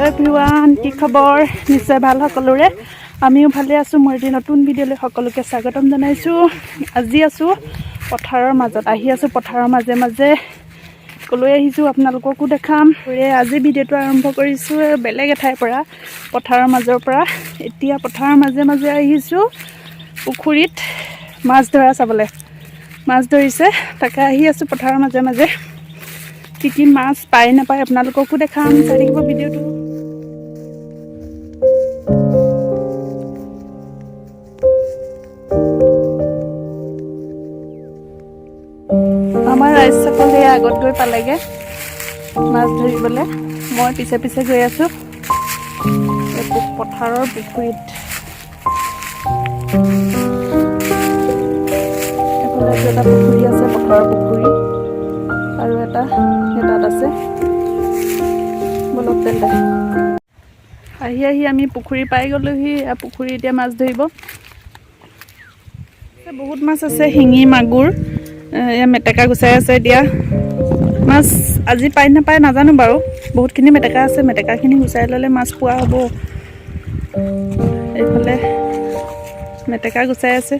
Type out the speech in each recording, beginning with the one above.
Everyone, কি খবৰ? নিশ্চয় ভাল সকলোৰে। আমিও ভালে আছোঁ। মই এটি নতুন ভিডিঅ'লৈ সকলোকে স্বাগতম জনাইছোঁ। আজি আছোঁ পথাৰৰ মাজত, পথাৰৰ মাজে মাজে কলৈ আহিছোঁ আপোনালোককো দেখাম। আজি ভিডিঅ'টো আৰম্ভ কৰিছোঁ বেলেগ এঠাইৰ পৰা, পথাৰৰ মাজৰ পৰা। এতিয়া পথাৰৰ মাজে মাজে আহিছোঁ পুখুৰীত মাছ ধৰা চাবলৈ। মাছ ধৰিছে, তাকে আহি আছোঁ পথাৰৰ মাজে মাজে। কি কি মাছ পায় নাপায় আপোনালোককো দেখাম, চাই থাকিব ভিডিঅ'টো। আমাৰ ৰাইজ সকল সেই আগত গৈ পালেগে মাছ ধৰিবলৈ। মই পিছে পিছে গৈ আছোঁ পথাৰৰ পুখুৰীত। এইফালে এটা পুখুৰী আছে, পথাৰৰ পুখুৰী, আৰু এটা তাত আছে। বলক তেন্তে আহি আহি আমি পুখুৰী পাই গ'লোহি। পুখুৰী এতিয়া মাছ ধৰিব। বহুত মাছ আছে, শিঙি মাগুৰ, এয়া মেটেকা গুচাই আছে। এতিয়া মাছ আজি পাই নাপায় নাজানো বাৰু। বহুতখিনি মেটেকা আছে, মেটেকাখিনি গুচাই ল'লে মাছ পোৱা হ'ব। এইফালে মেটেকা গুচাই আছে।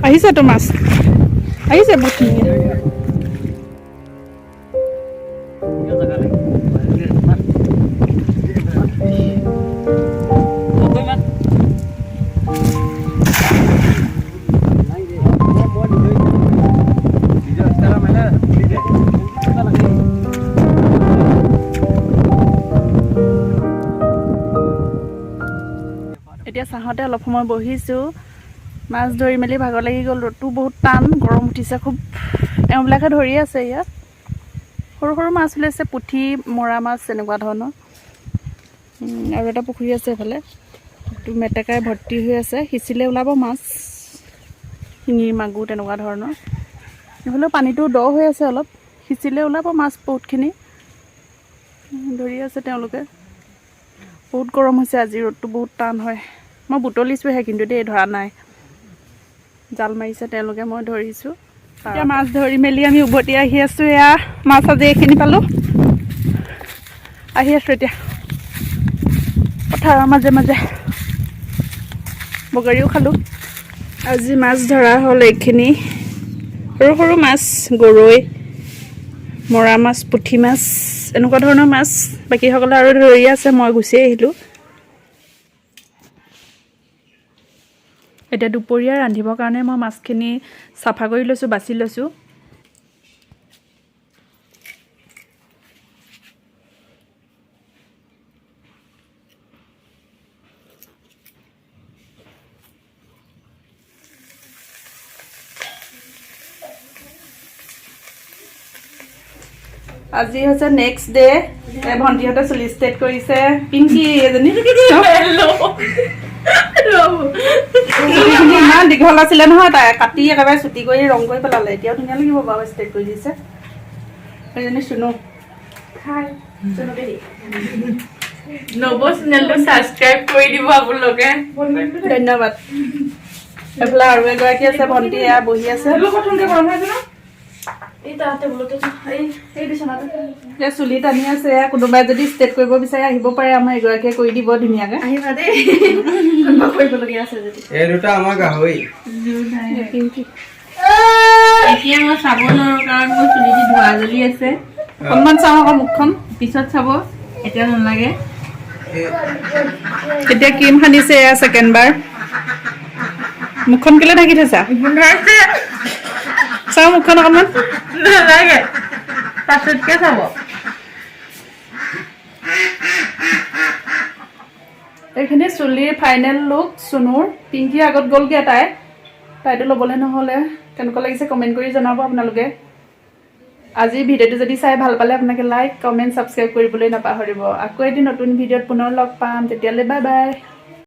আহিছে তো মাছ, আহিছে বহুতখিনি। এতিয়া চাহতে অলপ সময় বহিছোঁ। মাছ ধৰি মেলি ভাগৰ লাগি গ'ল। ৰ'দটো বহুত টান, গৰম উঠিছে খুব। এওঁবিলাকে ধৰি আছে ইয়াত। সৰু সৰু মাছ ওলাইছে, পুঠি, মৰা মাছ, এনেকুৱা ধৰণৰ। আৰু এটা পুখুৰী আছে এইফালে, মেটেকাই ভৰ্তি হৈ আছে। সিঁচিলে ওলাব মাছ, শিঙি মাগুৰ তেনেকুৱা ধৰণৰ। এইফালেও পানীটো দ হৈ আছে অলপ, সিঁচিলে ওলাব মাছ বহুতখিনি। ধৰি আছে তেওঁলোকে। বহুত গৰম হৈছে আজি, ৰ'দটো বহুত টান হয়। মই বুটলিছোঁহে কিন্তু দেই, ধৰা নাই। জাল মাৰিছে তেওঁলোকে, মই ধৰিছোঁ। এতিয়া মাছ ধৰি মেলি আমি উভতি আহি আছোঁ। এয়া মাছ আজি এইখিনি পালোঁ। আহি আছোঁ এতিয়া পথাৰৰ মাজে মাজে, বগৰীও খালোঁ। আজি মাছ ধৰা হ'ল এইখিনি, সৰু সৰু মাছ, গৰৈ, মৰা মাছ, পুঠি মাছ, এনেকুৱা ধৰণৰ মাছ। বাকীসকলে আৰু ধৰি আছে, মই গুচি আহিলোঁ। এতিয়া দুপৰীয়া ৰান্ধিবৰ কাৰণে মই মাছখিনি চাফা কৰি লৈছোঁ, বাছি লৈছোঁ। আজি হৈছে নেক্সট ডে। ভণ্টিহঁতে চুলি ষ্ট্ৰেট কৰিছে। পিংকি এজনী ইমান দীঘল আছিলে নহয়, তাই কাটি একেবাৰে চুটি কৰি ৰং কৰি পেলালে। এতিয়াও ধুনীয়া লাগিব বাৰু, ষ্ট্ৰেট কৰি দিছে। সেইজনী চুনু সাবস্ক্ৰাইব কৰি দিব আপোনালোকে, ধন্যবাদ। এইফালে আৰু এগৰাকী আছে ভণ্টি, এয়া বহি আছে। চুলি টানি আছে। কোনোবাই যদি ষ্ট্ৰেট কৰিব বিচাৰে আহিব পাৰে, আমাৰ এগৰাকীয়ে কৰি দিব ধুনীয়াকে। আহিবা দেই, কৰিবলগীয়া আছে যদি। এই দুটা আমাৰ গাহৰি। এতিয়া মই চাব নোৱাৰো কাৰণ মোৰ চুলিটো ধোৱা জ্বলি আছে। অকণমান চাওঁ আকৌ মুখখন, পিছত চাব, এতিয়া নালাগে। এতিয়া ক্ৰীম সানিছে, এয়া ছেকেণ্ড বাৰ। মুখখন কেলে ঢাকি থৈছা? চাওঁ মুখখন অকণমান। নালাগে, পাছতকে চাব। এইখিনি চুলিৰ ফাইনেল লুক চুনুৰ। পিংকি আগত গ'লগৈ তাইতো ল'বলৈ নহ'লে। কেনেকুৱা লাগিছে কমেণ্ট কৰি জনাব আপোনালোকে। আজি ভিডিঅ'টো যদি চাই ভাল পালে আপোনালোকে লাইক কমেণ্ট ছাবস্ক্ৰাইব কৰিবলৈ নাপাহৰিব। আকৌ এদিন নতুন ভিডিঅ'ত পুনৰ লগ পাম, তেতিয়ালৈ বাই বাই।